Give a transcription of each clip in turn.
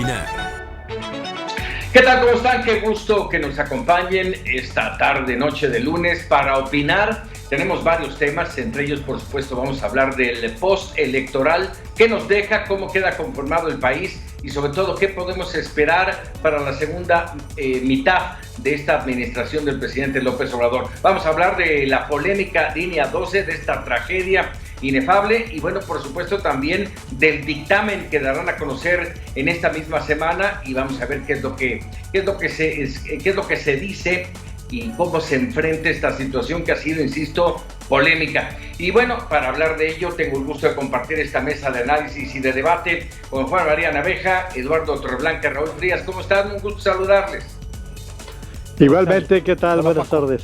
opinar. ¿Qué tal? ¿Cómo están? Qué gusto que nos acompañen esta tarde, noche de lunes para opinar. Tenemos varios temas, entre ellos, por supuesto, vamos a hablar del post-electoral, qué nos deja, cómo queda conformado el país y sobre todo qué podemos esperar para la segunda mitad de esta administración del presidente López Obrador. Vamos a hablar de la polémica línea 12, de esta tragedia inefable y bueno, por supuesto también del dictamen que darán a conocer en esta misma semana y vamos a ver qué es lo que se dice y cómo se enfrenta esta situación que ha sido, insisto, polémica. Y bueno, para hablar de ello tengo el gusto de compartir esta mesa de análisis y de debate con Juan María Naveja, Eduardo Torreblanca, Raúl Frías. ¿Cómo están? Un gusto saludarles. Igualmente, ¿qué tal? Buenas tardes.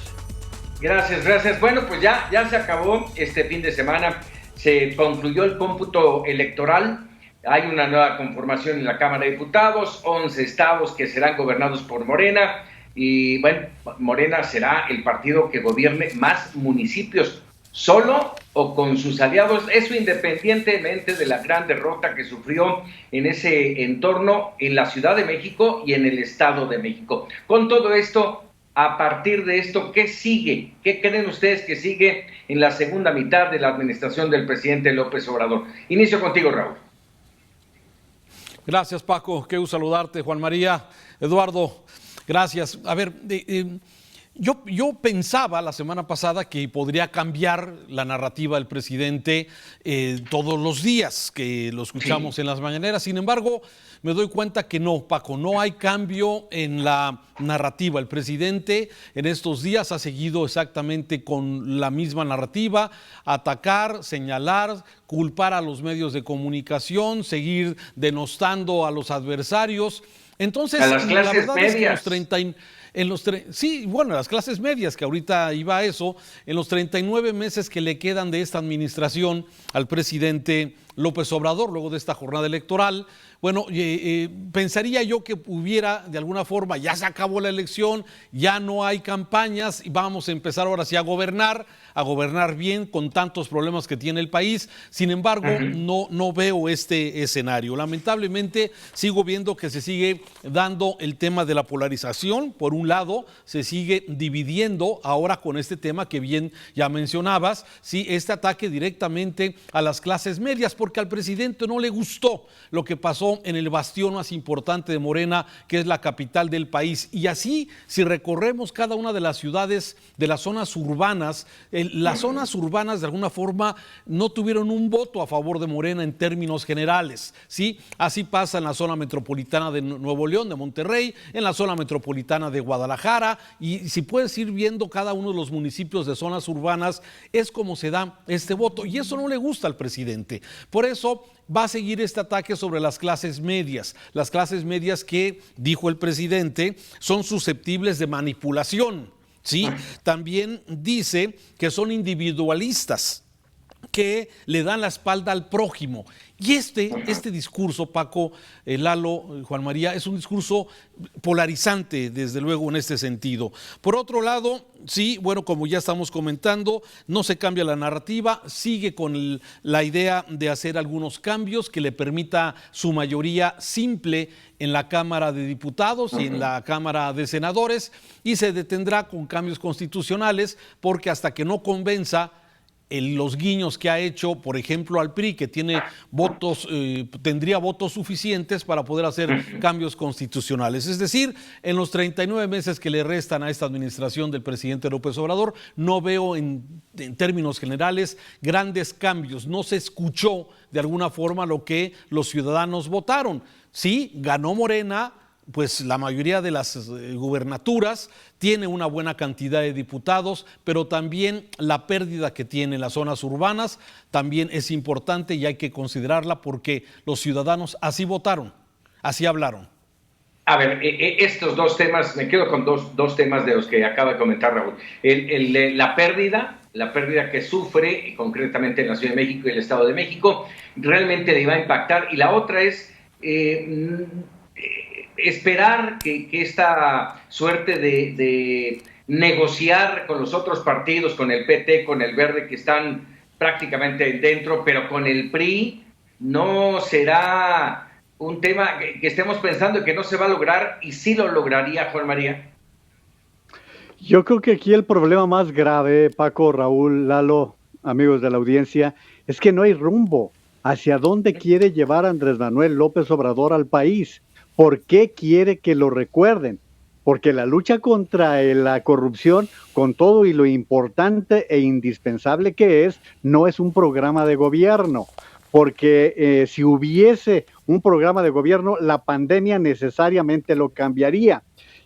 Gracias. Bueno, pues ya se acabó este fin de semana, se concluyó el cómputo electoral, hay una nueva conformación en la Cámara de Diputados, 11 estados que serán gobernados por Morena, y bueno, Morena será el partido que gobierne más municipios, solo o con sus aliados, eso independientemente de la gran derrota que sufrió en ese entorno en la Ciudad de México y en el Estado de México. Con todo esto, a partir de esto, ¿qué sigue? ¿Qué creen ustedes que sigue en la segunda mitad de la administración del presidente López Obrador? Inicio contigo, Raúl. Gracias, Paco. Qué gusto saludarte, Juan María. Eduardo, gracias. A ver, yo pensaba la semana pasada que podría cambiar la narrativa del presidente todos los días que lo escuchamos en las mañaneras. Sin embargo, me doy cuenta que no, Paco, no hay cambio en la narrativa. El presidente en estos días ha seguido exactamente con la misma narrativa: atacar, señalar, culpar a los medios de comunicación, seguir denostando a los adversarios. Entonces, a las clases la verdad medias. Es que las clases medias, que ahorita iba a eso, en los 39 meses que le quedan de esta administración al presidente López Obrador, luego de esta jornada electoral, bueno, pensaría yo que hubiera, de alguna forma, ya se acabó la elección, ya no hay campañas y vamos a empezar ahora sí a gobernar bien con tantos problemas que tiene el país. Sin embargo, no veo este escenario. Lamentablemente, sigo viendo que se sigue dando el tema de la polarización. Por un lado, se sigue dividiendo ahora con este tema que bien ya mencionabas, ¿sí? Este ataque directamente a las clases medias, porque al presidente no le gustó lo que pasó en el bastión más importante de Morena, que es la capital del país. Y así, si recorremos cada una de las ciudades, de las zonas urbanas, las zonas urbanas de alguna forma no tuvieron un voto a favor de Morena en términos generales, ¿sí? Así pasa en la zona metropolitana de Nuevo León, de Monterrey, en la zona metropolitana de Guadalajara, y si puedes ir viendo cada uno de los municipios de zonas urbanas, es como se da este voto, y eso no le gusta al presidente. Por eso va a seguir este ataque sobre las clases medias que, dijo el presidente, son susceptibles de manipulación, ¿sí? También dice que son individualistas, que le dan la espalda al prójimo. Y este discurso, Paco, Lalo, Juan María, es un discurso polarizante, desde luego, en este sentido. Por otro lado, sí, bueno, como ya estamos comentando, no se cambia la narrativa, sigue con la idea de hacer algunos cambios que le permita su mayoría simple en la Cámara de Diputados y en la Cámara de Senadores, y se detendrá con cambios constitucionales, porque hasta que no convenza los guiños que ha hecho, por ejemplo, al PRI, que tiene votos, tendría votos suficientes para poder hacer cambios constitucionales. Es decir, en los 39 meses que le restan a esta administración del presidente López Obrador, no veo en términos generales grandes cambios. No se escuchó de alguna forma lo que los ciudadanos votaron. Sí, ganó Morena, pues la mayoría de las gubernaturas, tiene una buena cantidad de diputados, pero también la pérdida que tiene en las zonas urbanas también es importante y hay que considerarla, porque los ciudadanos así votaron, así hablaron. A ver, estos dos temas, me quedo con dos temas de los que acaba de comentar Raúl. La pérdida que sufre concretamente en la Ciudad de México y el Estado de México, realmente le va a impactar. Y la otra es esperar que esta suerte de negociar con los otros partidos, con el PT, con el Verde, que están prácticamente dentro, pero con el PRI no será un tema que estemos pensando que no se va a lograr y sí lo lograría, Juan María? Yo creo que aquí el problema más grave, Paco, Raúl, Lalo, amigos de la audiencia, es que no hay rumbo. ¿Hacia dónde quiere llevar Andrés Manuel López Obrador al país? ¿Por qué quiere que lo recuerden? Porque la lucha contra la corrupción, con todo y lo importante e indispensable que es, no es un programa de gobierno. Porque si hubiese un programa de gobierno, la pandemia necesariamente lo cambiaría.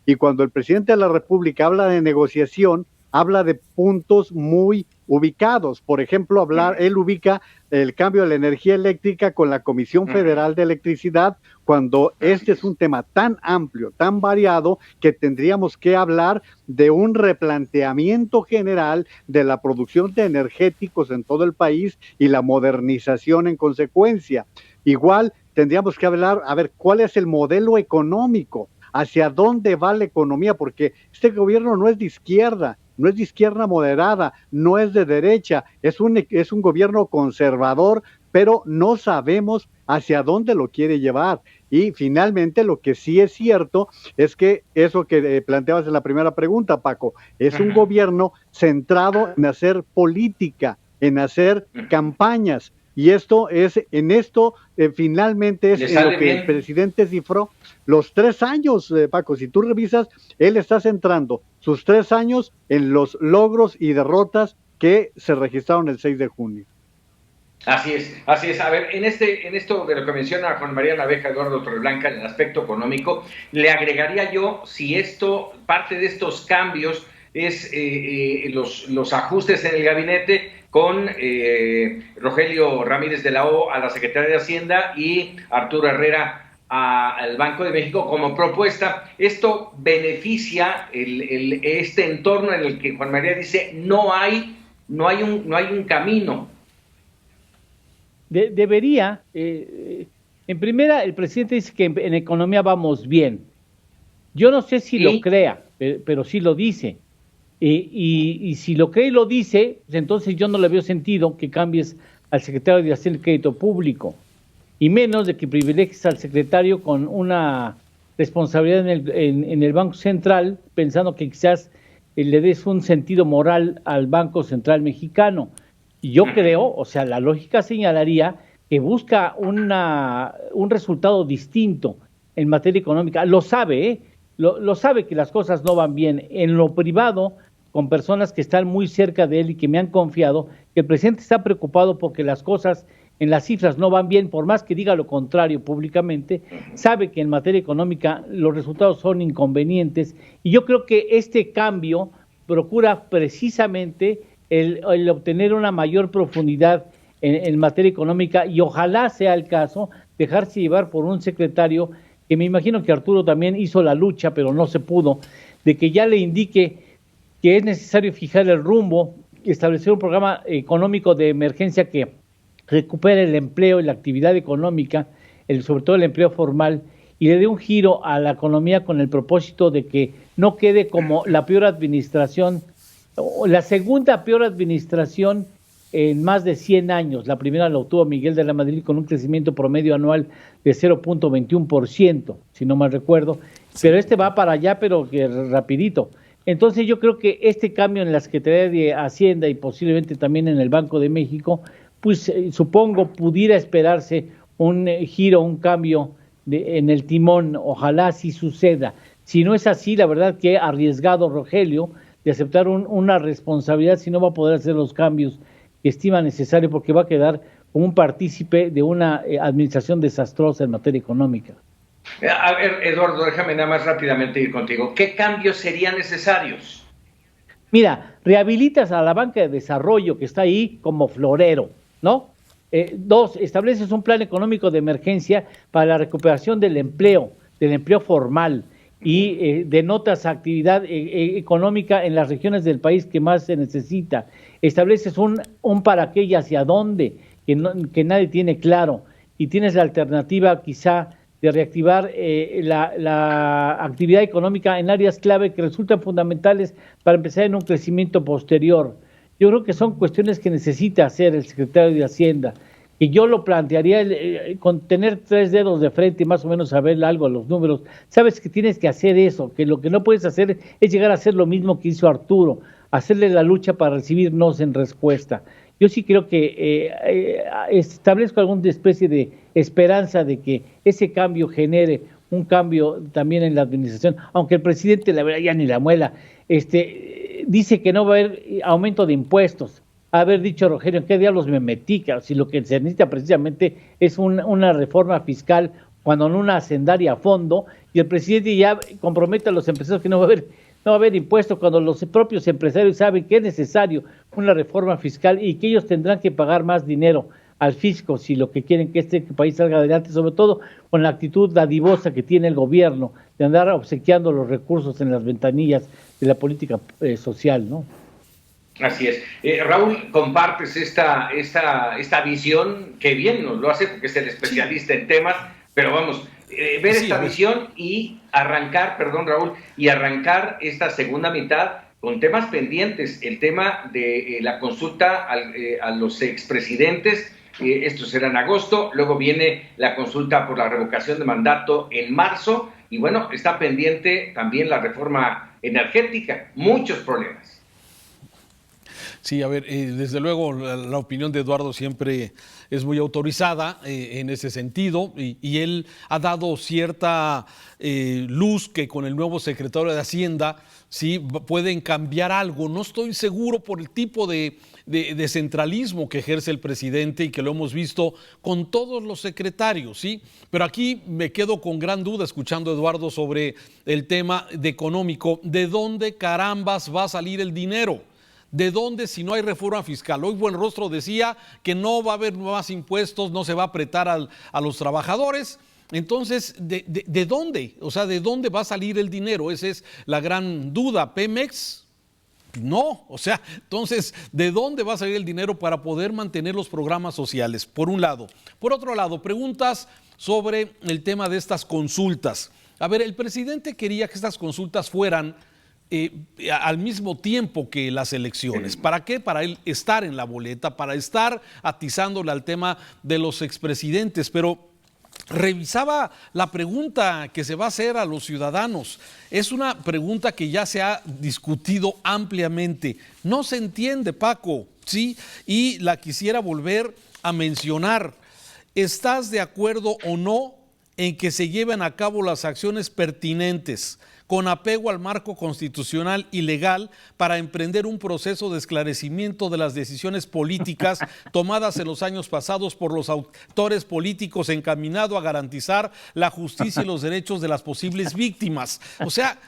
Y cuando el presidente de la República habla de negociación, habla de puntos muy ubicados. Por ejemplo, él ubica el cambio de la energía eléctrica con la Comisión Federal de Electricidad, cuando este es un tema tan amplio, tan variado, que tendríamos que hablar de un replanteamiento general de la producción de energéticos en todo el país y la modernización en consecuencia. Igual tendríamos que hablar, a ver, ¿cuál es el modelo económico? ¿Hacia dónde va la economía? Porque este gobierno no es de izquierda, no es de izquierda moderada, no es de derecha, es un gobierno conservador, pero no sabemos hacia dónde lo quiere llevar. Y finalmente lo que sí es cierto es que eso que planteabas en la primera pregunta, Paco, es un gobierno centrado en hacer política, en hacer campañas. Y finalmente es en lo que el presidente cifró los 3 años, Paco. Si tú revisas, él está centrando sus 3 años en los logros y derrotas que se registraron el 6 de junio. Así es. A ver, en esto de lo que menciona Juan María Naveja, Eduardo Torreblanca, en el aspecto económico, le agregaría yo, si parte de estos cambios es los ajustes en el gabinete con Rogelio Ramírez de la O a la Secretaría de Hacienda y Arturo Herrera al Banco de México como propuesta. Esto beneficia este entorno en el que Juan María dice no hay un camino. Debería, en primera, el presidente dice que en economía vamos bien. Yo no sé si lo crea, pero sí lo dice. Y si lo cree y lo dice, pues entonces yo no le veo sentido que cambies al secretario de Hacienda y Crédito Público, y menos de que privilegies al secretario con una responsabilidad en el Banco Central, pensando que quizás le des un sentido moral al Banco Central Mexicano. Y yo creo, o sea, la lógica señalaría que busca un resultado distinto en materia económica. Lo sabe, lo sabe que las cosas no van bien. En lo privado, con personas que están muy cerca de él y que me han confiado, que el presidente está preocupado porque las cosas en las cifras no van bien, por más que diga lo contrario públicamente, sabe que en materia económica los resultados son inconvenientes, y yo creo que este cambio procura precisamente el obtener una mayor profundidad en materia económica, y ojalá sea el caso dejarse llevar por un secretario que me imagino que Arturo también hizo la lucha, pero no se pudo, de que ya le indique que es necesario fijar el rumbo, establecer un programa económico de emergencia que recupere el empleo y la actividad económica, sobre todo el empleo formal, y le dé un giro a la economía con el propósito de que no quede como la peor administración, la segunda peor administración en más de 100 años. La primera la obtuvo Miguel de la Madrid con un crecimiento promedio anual de 0.21%, si no mal recuerdo, pero este va para allá, pero que rapidito. Entonces yo creo que este cambio en la Secretaría de Hacienda y posiblemente también en el Banco de México, pues supongo pudiera esperarse un giro, un cambio en el timón. Ojalá así suceda. Si no es así, la verdad que arriesgado Rogelio de aceptar una responsabilidad, si no va a poder hacer los cambios que estima necesario, porque va a quedar como un partícipe de una administración desastrosa en materia económica. A ver, Eduardo, déjame nada más rápidamente ir contigo. ¿Qué cambios serían necesarios? Mira, rehabilitas a la banca de desarrollo que está ahí como florero, ¿no? 2, estableces un plan económico de emergencia para la recuperación del empleo formal, y denotas actividad económica en las regiones del país que más se necesita. Estableces un para qué y hacia dónde, que nadie tiene claro, y tienes la alternativa quizá de reactivar la actividad económica en áreas clave que resultan fundamentales para empezar en un crecimiento posterior. Yo creo que son cuestiones que necesita hacer el secretario de Hacienda, que yo lo plantearía con tener 3 dedos de frente y más o menos saber algo de los números. Sabes que tienes que hacer eso, que lo que no puedes hacer es llegar a hacer lo mismo que hizo Arturo, hacerle la lucha para recibir nos en respuesta. Yo sí creo que establezco alguna especie de esperanza de que ese cambio genere un cambio también en la administración, aunque el presidente, la verdad, ya ni la muela, dice que no va a haber aumento de impuestos. Haber dicho, Rogelio, ¿en qué diablos me metí? Si lo que se necesita precisamente es una reforma fiscal, cuando no una hacendaria a fondo, y el presidente ya compromete a los empresarios que no va a haber impuestos, cuando los propios empresarios saben que es necesario una reforma fiscal y que ellos tendrán que pagar más dinero al fisco si lo que quieren que este país salga adelante, sobre todo con la actitud dadivosa que tiene el gobierno de andar obsequiando los recursos en las ventanillas de la política social, ¿no? Así es. Raúl, compartes esta visión, que bien nos lo hace porque es el especialista en temas, pero vamos, ver esta visión y arrancar, perdón Raúl, y arrancar esta segunda mitad con temas pendientes, el tema de la consulta a los expresidentes, esto será en agosto, luego viene la consulta por la revocación de mandato en marzo, y bueno, está pendiente también la reforma energética, muchos problemas. Sí, a ver, desde luego la opinión de Eduardo siempre es muy autorizada en ese sentido y él ha dado cierta luz que con el nuevo secretario de Hacienda sí pueden cambiar algo. No estoy seguro por el tipo de centralismo que ejerce el presidente y que lo hemos visto con todos los secretarios, ¿sí? Pero aquí me quedo con gran duda escuchando a Eduardo sobre el tema económico. ¿De dónde carambas va a salir el dinero? ¿De dónde si no hay reforma fiscal? Hoy Buenrostro decía que no va a haber más impuestos, no se va a apretar a los trabajadores. Entonces, ¿de dónde? O sea, ¿de dónde va a salir el dinero? Esa es la gran duda. ¿Pemex? No. O sea, entonces, ¿de dónde va a salir el dinero para poder mantener los programas sociales? Por un lado. Por otro lado, preguntas sobre el tema de estas consultas. A ver, el presidente quería que estas consultas fueran al mismo tiempo que las elecciones. ¿Para qué? Para él estar en la boleta, para estar atizándole al tema de los expresidentes, pero revisaba la pregunta que se va a hacer a los ciudadanos. Es una pregunta que ya se ha discutido ampliamente. No se entiende, Paco, ¿sí? Y la quisiera volver a mencionar. ¿Estás de acuerdo o no en que se lleven a cabo las acciones pertinentes con apego al marco constitucional y legal para emprender un proceso de esclarecimiento de las decisiones políticas tomadas en los años pasados por los autores políticos encaminado a garantizar la justicia y los derechos de las posibles víctimas? O sea,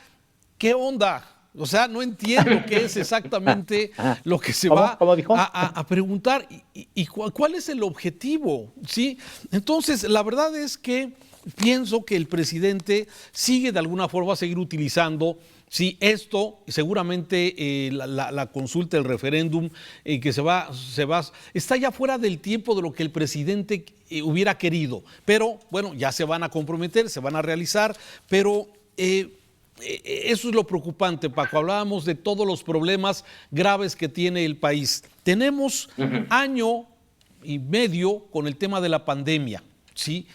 ¿qué onda? O sea, no entiendo qué es exactamente lo que se va a preguntar y cuál es el objetivo, ¿sí? Entonces, la verdad es que pienso que el presidente sigue de alguna forma a seguir utilizando, sí, esto, seguramente la consulta, el referéndum que se va, está ya fuera del tiempo de lo que el presidente hubiera querido, pero bueno, ya se van a comprometer, se van a realizar, pero eso es lo preocupante, Paco. Hablábamos de todos los problemas graves que tiene el país. Tenemos año y medio con el tema de la pandemia, ¿sí?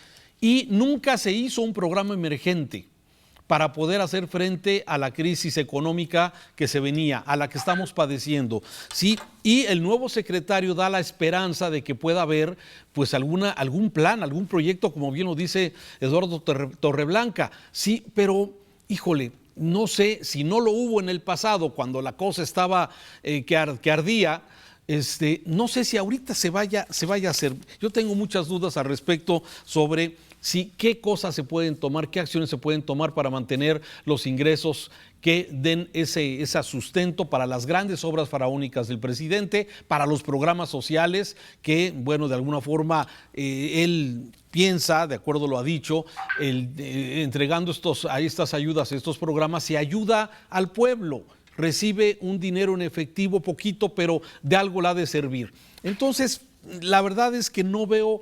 Y nunca se hizo un programa emergente para poder hacer frente a la crisis económica que se venía, a la que estamos padeciendo, ¿sí? Y el nuevo secretario da la esperanza de que pueda haber pues algún plan, algún proyecto, como bien lo dice Eduardo Torreblanca, sí, pero híjole, no sé si no lo hubo en el pasado cuando la cosa estaba que ardía. No sé si ahorita se vaya a hacer. Yo tengo muchas dudas al respecto sobre qué cosas se pueden tomar, qué acciones se pueden tomar para mantener los ingresos que den ese sustento para las grandes obras faraónicas del presidente, para los programas sociales que, bueno, de alguna forma él piensa, de acuerdo lo ha dicho, entregando estas ayudas, estos programas, se ayuda al pueblo. Recibe un dinero en efectivo, poquito, pero de algo le ha de servir. Entonces, la verdad es que no veo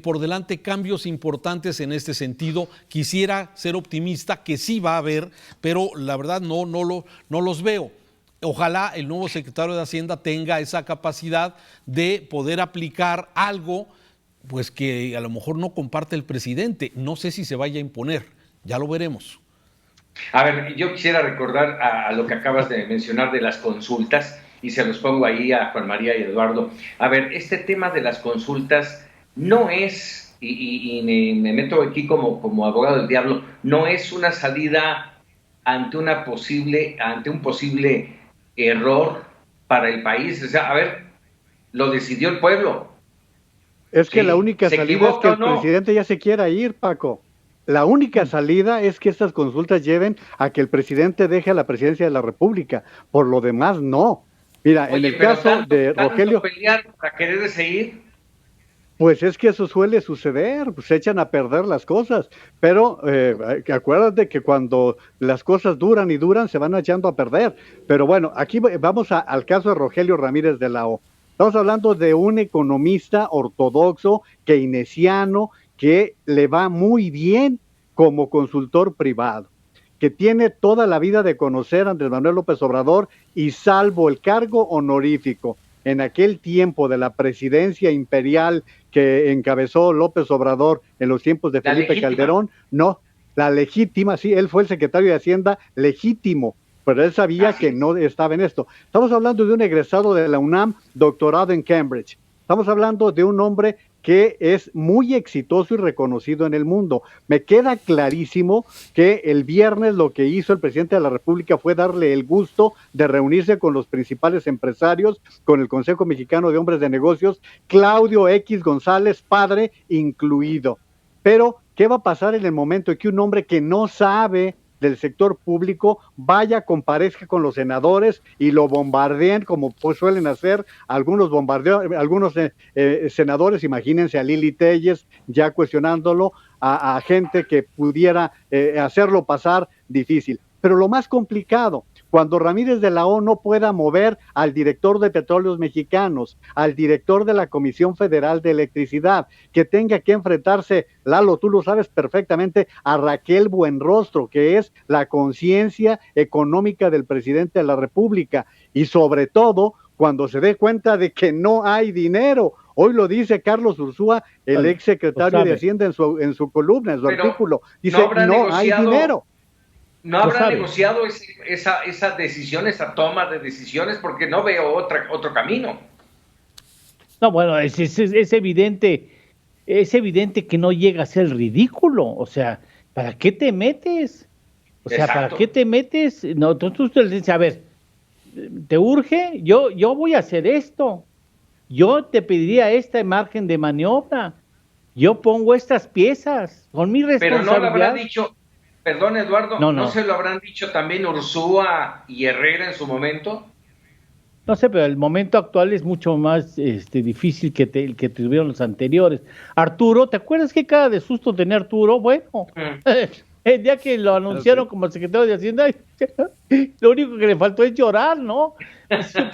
por delante cambios importantes en este sentido. Quisiera ser optimista, que sí va a haber, pero la verdad no los veo. Ojalá el nuevo secretario de Hacienda tenga esa capacidad de poder aplicar algo pues que a lo mejor no comparte el presidente. No sé si se vaya a imponer, ya lo veremos. A ver, yo quisiera recordar a lo que acabas de mencionar de las consultas, y se los pongo ahí a Juan María y Eduardo. A ver, este tema de las consultas no es, y me meto aquí como abogado del diablo, no es una salida ante un posible error para el país. O sea, a ver, lo decidió el pueblo. Es que ¿Sí? la única ¿Se salida es que equivoca o el no? presidente ya se quiera ir, Paco. La única salida es que estas consultas lleven a que el presidente deje la presidencia de la República. Por lo demás, no. Mira, en Oye, el pero caso de Rogelio, pelear para querer seguir. pues es que eso suele suceder, pues se echan a perder las cosas, pero acuérdate que cuando las cosas duran y duran, se van echando a perder. Pero bueno, aquí vamos al caso de Rogelio Ramírez de la O. Estamos hablando de un economista ortodoxo, keynesiano, que le va muy bien como consultor privado, que tiene toda la vida de conocer a Andrés Manuel López Obrador y salvo el cargo honorífico en aquel tiempo de la presidencia imperial que encabezó López Obrador en los tiempos de Felipe Calderón, no, la legítima, sí, él fue el secretario de Hacienda legítimo, pero él sabía que no estaba en esto. Estamos hablando de un egresado de la UNAM, doctorado en Cambridge. Estamos hablando de un hombre que es muy exitoso y reconocido en el mundo. Me queda clarísimo que el viernes lo que hizo el presidente de la República fue darle el gusto de reunirse con los principales empresarios, con el Consejo Mexicano de Hombres de Negocios, Claudio X González, padre incluido. Pero, ¿qué va a pasar en el momento en que un hombre que no sabe del sector público vaya, comparezca con los senadores y lo bombardeen como pues suelen hacer algunos senadores? Imagínense a Lili Telles ya cuestionándolo, a gente que pudiera hacerlo pasar difícil. Pero lo más complicado, cuando Ramírez de la O no pueda mover al director de Petróleos Mexicanos, al director de la Comisión Federal de Electricidad, que tenga que enfrentarse, Lalo, tú lo sabes perfectamente, a Raquel Buenrostro, que es la conciencia económica del presidente de la República, y sobre todo cuando se dé cuenta de que no hay dinero. Hoy lo dice Carlos Ursúa, el ex secretario de Hacienda en su columna, en su artículo, dice, no hay dinero. ¿No habrá negociado esa decisión, esa toma de decisiones? Porque no veo otro camino. No, bueno, es evidente que no llega a ser ridículo. O sea, ¿para qué te metes? O sea, Exacto. ¿para qué te metes? No, entonces tú le dices, a ver, ¿te urge? Yo voy a hacer esto. Yo te pediría esta margen de maniobra. Yo pongo estas piezas. Son mi responsabilidad. Pero no lo habrá dicho. Perdón, Eduardo, No. ¿no se lo habrán dicho también Ursúa y Herrera en su momento? No sé, pero el momento actual es mucho más difícil que el que tuvieron los anteriores. Arturo, ¿te acuerdas qué cara de susto tenía Arturo? Bueno, el día que lo anunciaron como secretario de Hacienda, lo único que le faltó es llorar, ¿no?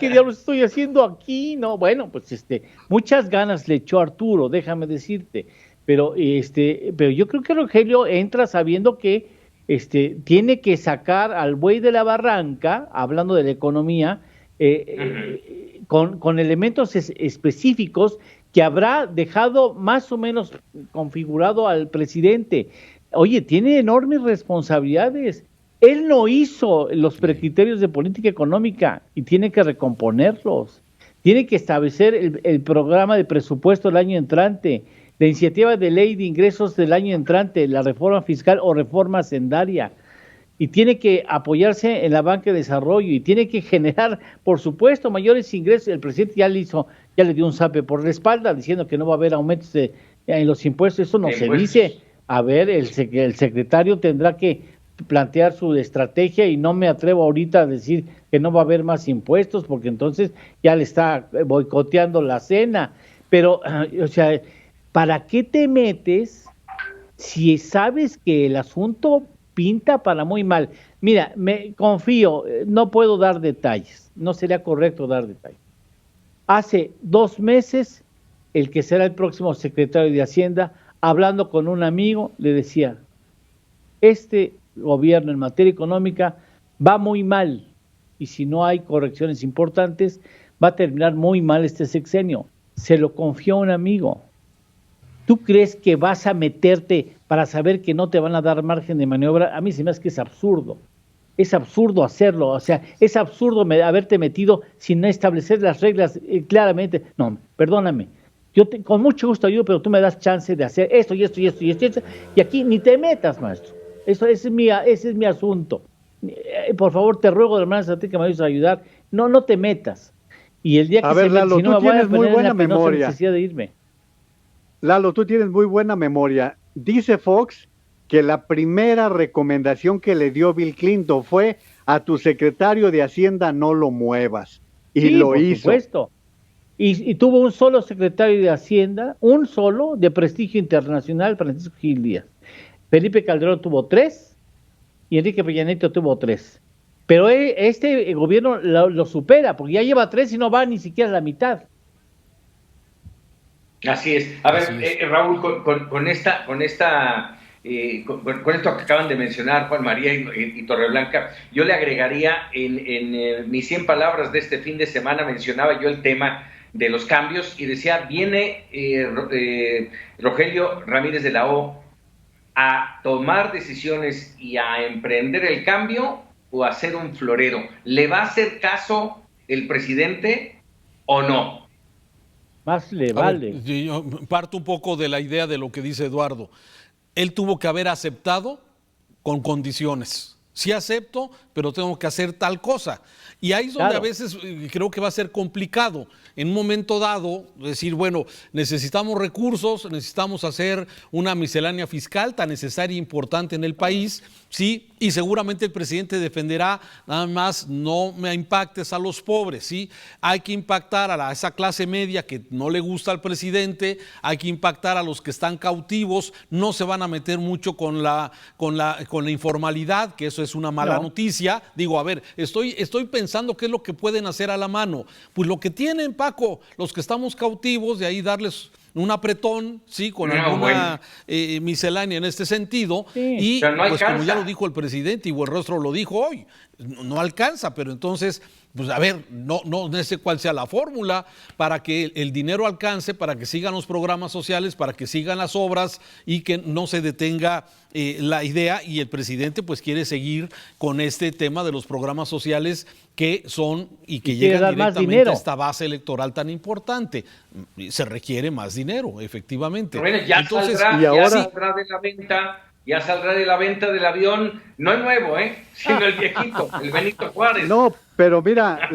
¿Qué diablos estoy haciendo aquí? No, bueno, pues muchas ganas le echó Arturo, déjame decirte. Pero yo creo que Rogelio entra sabiendo que tiene que sacar al buey de la barranca, hablando de la economía, con elementos específicos que habrá dejado más o menos configurado al presidente. Oye, tiene enormes responsabilidades. Él no hizo los precriterios de política económica y tiene que recomponerlos. Tiene que establecer el programa de presupuesto del año entrante, la iniciativa de ley de ingresos del año entrante, la reforma fiscal o reforma hacendaria, y tiene que apoyarse en la banca de desarrollo y tiene que generar, por supuesto, mayores ingresos. El presidente ya le dio un zape por la espalda diciendo que no va a haber aumentos en los impuestos. Eso no se dice. A ver, el secretario tendrá que plantear su estrategia y no me atrevo ahorita a decir que no va a haber más impuestos porque entonces ya le está boicoteando la cena. Pero, o sea, ¿para qué te metes si sabes que el asunto pinta para muy mal? Mira, me confío, no puedo dar detalles, no sería correcto dar detalles. Hace 2 meses, el que será el próximo secretario de Hacienda, hablando con un amigo, le decía, este gobierno en materia económica va muy mal y si no hay correcciones importantes, va a terminar muy mal este sexenio. Se lo confió a un amigo. ¿Tú crees que vas a meterte para saber que no te van a dar margen de maniobra? A mí se me hace que es absurdo. Es absurdo hacerlo, o sea, es absurdo haberte metido sin establecer las reglas claramente. No, perdóname. Con mucho gusto ayudo, pero tú me das chance de hacer esto y esto y esto y esto. Y aquí ni te metas, maestro. Ese es mi asunto. Por favor, te ruego de hermanas a ti que me ayudes a ayudar. No te metas. Y el día que Lalo, si no tú me voy a tienes muy poner en buena la penosa memoria. necesidad de irme. Lalo, tú tienes muy buena memoria. Dice Fox que la primera recomendación que le dio Bill Clinton fue: a tu secretario de Hacienda no lo muevas. Y sí, lo por hizo. Supuesto. Y tuvo un solo secretario de Hacienda, un solo, de prestigio internacional, Francisco Gil Díaz. Felipe Calderón tuvo 3 y Enrique Peña Nieto tuvo 3. Pero este gobierno lo supera, porque ya lleva 3 y no va ni siquiera a la mitad. Así es. A ver, Raúl, con esto que acaban de mencionar Juan María y Torreblanca, yo le agregaría en mis 100 palabras de este fin de semana, mencionaba yo el tema de los cambios y decía, viene Rogelio Ramírez de la O a tomar decisiones y a emprender el cambio o a ser un florero. ¿Le va a hacer caso el presidente o no? Más le vale. Ver, yo parto un poco de la idea de lo que dice Eduardo. Él tuvo que haber aceptado con condiciones. Sí acepto, pero tengo que hacer tal cosa. Y ahí es donde a veces creo que va a ser complicado. En un momento dado, decir, bueno, necesitamos recursos, necesitamos hacer una miscelánea fiscal tan necesaria e importante en el país, sí, y seguramente el presidente defenderá, nada más no me impactes a los pobres, sí. Hay que impactar a esa clase media que no le gusta al presidente, hay que impactar a los que están cautivos, no se van a meter mucho con la informalidad, que eso es una mala noticia. Digo, a ver, estoy pensando qué es lo que pueden hacer a la mano. Pues lo que tienen, Paco, los que estamos cautivos, de ahí darles un apretón, sí, con alguna miscelánea en este sentido, y pues como ya lo dijo el presidente y Buenrostro lo dijo hoy, no alcanza, pero entonces, pues a ver, no sé cuál sea la fórmula para que el dinero alcance, para que sigan los programas sociales, para que sigan las obras y que no se detenga la idea, y el presidente pues quiere seguir con este tema de los programas sociales que son y que llegan directamente a esta base electoral tan importante. Se requiere más dinero, efectivamente. Bueno, entonces, saldrá de la venta. Ya saldrá de la venta del avión, no el nuevo, sino el viejito, el Benito Juárez. No, pero mira,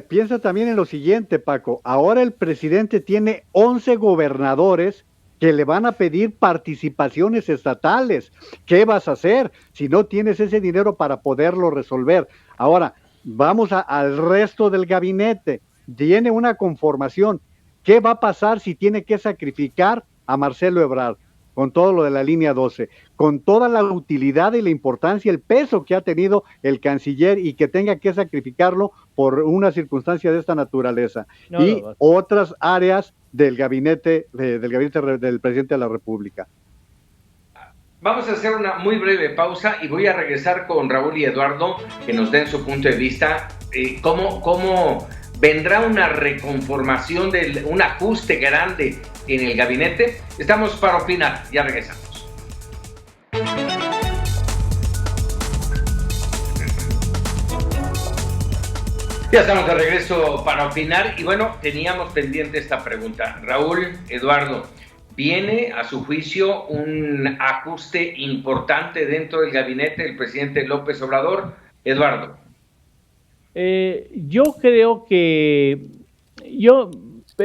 piensa también en lo siguiente, Paco. Ahora el presidente tiene 11 gobernadores que le van a pedir participaciones estatales. ¿Qué vas a hacer si no tienes ese dinero para poderlo resolver? Ahora, vamos al resto del gabinete. Tiene una conformación. ¿Qué va a pasar si tiene que sacrificar a Marcelo Ebrard? Con todo lo de la línea 12, con toda la utilidad y la importancia, el peso que ha tenido el canciller, y que tenga que sacrificarlo por una circunstancia de esta naturaleza. Otras áreas del gabinete del presidente de la República. Vamos a hacer una muy breve pausa y voy a regresar con Raúl y Eduardo, que nos den su punto de vista, cómo vendrá una reconformación, un ajuste grande en el gabinete. Estamos para opinar, ya regresamos. Ya estamos de regreso para opinar y bueno, teníamos pendiente esta pregunta. Raúl, Eduardo, ¿viene a su juicio un ajuste importante dentro del gabinete del presidente López Obrador? Eduardo. Yo creo que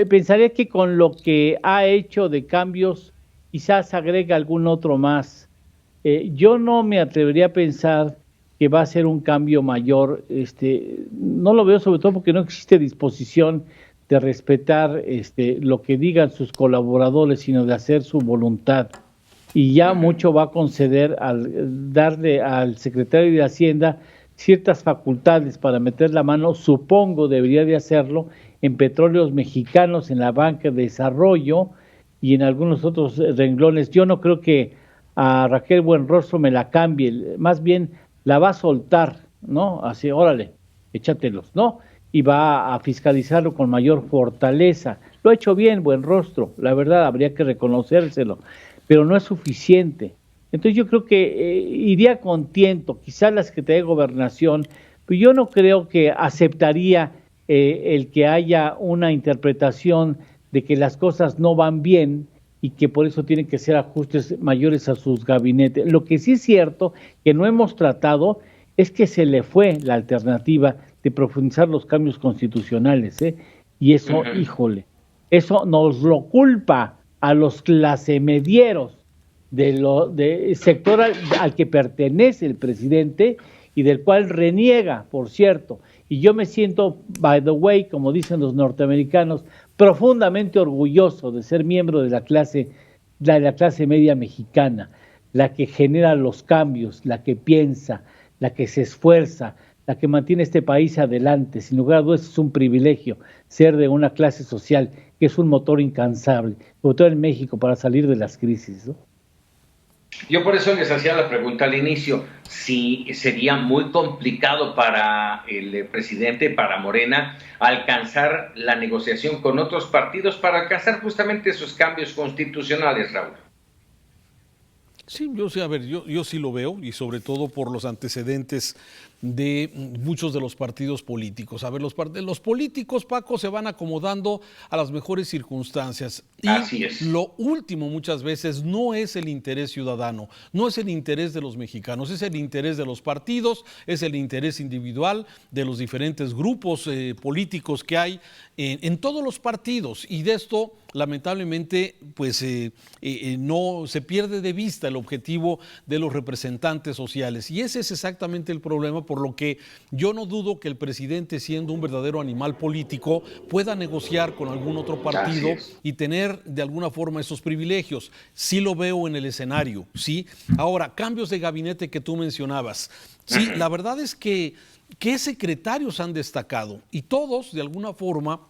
pensaría que con lo que ha hecho de cambios quizás agrega algún otro más. Yo no me atrevería a pensar que va a ser un cambio mayor. No lo veo, sobre todo porque no existe disposición de respetar lo que digan sus colaboradores, sino de hacer su voluntad. Y ya mucho va a conceder al darle al secretario de Hacienda ciertas facultades para meter la mano, supongo debería de hacerlo, en petróleos mexicanos, en la banca de desarrollo y en algunos otros renglones. Yo no creo que a Raquel Buenrostro me la cambie, más bien la va a soltar, ¿no? Así, órale, échatelos, ¿no? Y va a fiscalizarlo con mayor fortaleza. Lo ha hecho bien, buen rostro, la verdad, habría que reconocérselo, pero no es suficiente. Entonces yo creo que iría con tiento, quizás la Secretaría de Gobernación, pero yo no creo que aceptaría el que haya una interpretación de que las cosas no van bien y que por eso tienen que ser ajustes mayores a sus gabinetes. Lo que sí es cierto que no hemos tratado es que se le fue la alternativa de profundizar los cambios constitucionales, y eso, híjole, eso nos lo culpa a los clasemedieros de sector al que pertenece el presidente y del cual reniega, por cierto. Y yo me siento, by the way, como dicen los norteamericanos, profundamente orgulloso de ser miembro de la clase media mexicana, la que genera los cambios, la que piensa, la que se esfuerza, la que mantiene este país adelante. Sin lugar a dudas es un privilegio ser de una clase social que es un motor incansable, sobre todo en México, para salir de las crisis, ¿no? Yo por eso les hacía la pregunta al inicio, si sería muy complicado para el presidente, para Morena, alcanzar la negociación con otros partidos para alcanzar justamente esos cambios constitucionales, Raúl. Sí, yo sí, a ver, yo sí lo veo, y sobre todo por los antecedentes de muchos de los partidos políticos. A ver, los políticos, Paco, se van acomodando a las mejores circunstancias. Y así es. Lo último muchas veces no es el interés ciudadano, no es el interés de los mexicanos, es el interés de los partidos, es el interés individual de los diferentes grupos políticos que hay en todos los partidos, y de esto lamentablemente pues no se pierde de vista el objetivo de los representantes sociales, y ese es exactamente el problema, por lo que yo no dudo que el presidente, siendo un verdadero animal político, pueda negociar con algún otro partido y tener de alguna forma esos privilegios. Sí lo veo en el escenario, ¿sí? Ahora, cambios de gabinete que tú mencionabas. Sí, la verdad es que ¿qué secretarios han destacado? Y todos, de alguna forma,